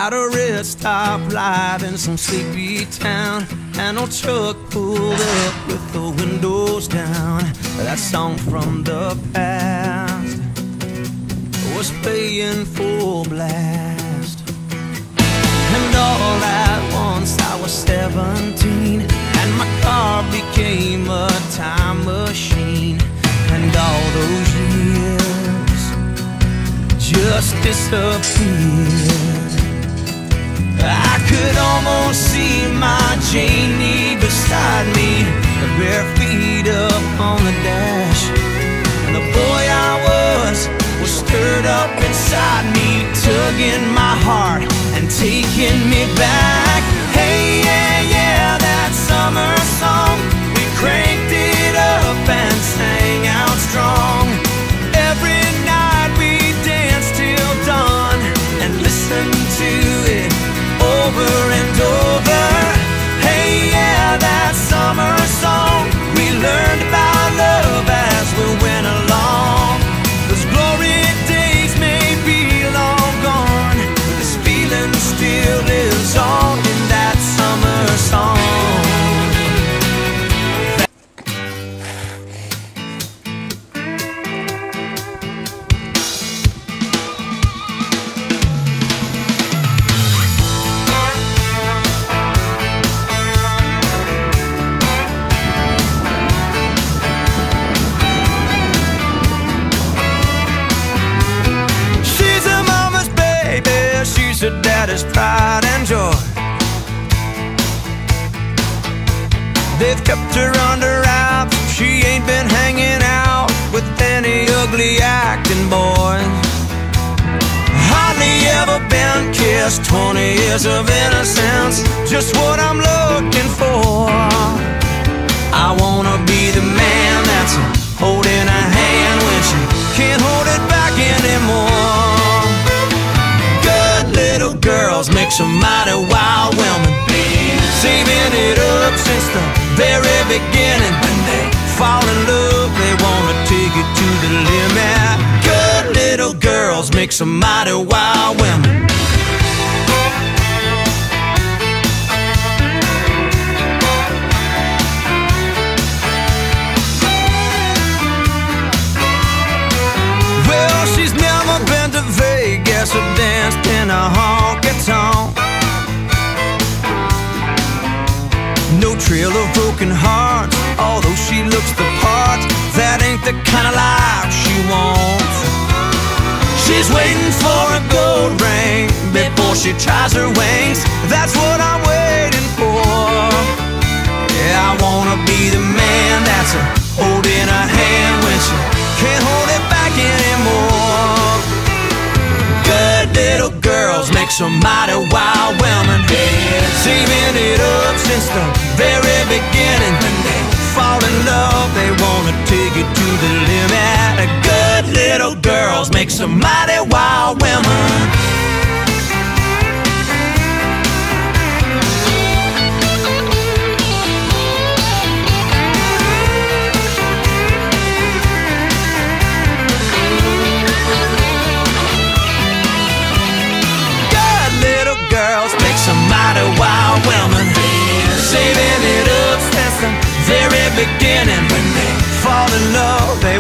At a red stoplight in some sleepy town, an old truck pulled up with the windows down. That song from the past was playing full blast. And all at once I was 17, and my car became a time machine. And all those years just disappeared. I could almost see my Janie beside me, her bare feet up on the dash. And the boy I was stirred up inside me, tugging my heart and taking me back. Hey, yeah, yeah, that summer song, we cranked it up and sang out strong. Every night we danced till dawn and listened to it over and over. Hey, yeah, that summer song, we learned about love as we went along. Those glory days may be long gone, but this feeling still lives on in that summer song. She's her daddy's pride and joy. They've kept her under wraps. She ain't been hanging out with any ugly acting boys. Hardly ever been kissed, 20 years of innocence, just what I'm looking for. I wanna be the man that's holding a hand when she can't hold it back anymore. Little girls make some mighty wild women, saving it up since the very beginning. When they fall in love, they wanna take it to the limit. Good little girls make some mighty wild women. Well, she's never been to Vegas or danced in a honky-tonk. No trail of broken hearts, although she looks the part. That ain't the kind of life she wants. She's waiting for a gold ring before she tries her wings. That's what I'm waiting for. Yeah, I wanna be the man that's holding her hand when she can't hold it back anymore. Good little girls make some mighty wild women, saving it up since the very beginning. When they fall in love, they wanna take it to the limit. Good little girls make some mighty wild women. Some mighty wild women, saving it up since the very beginning. When they fall in love, they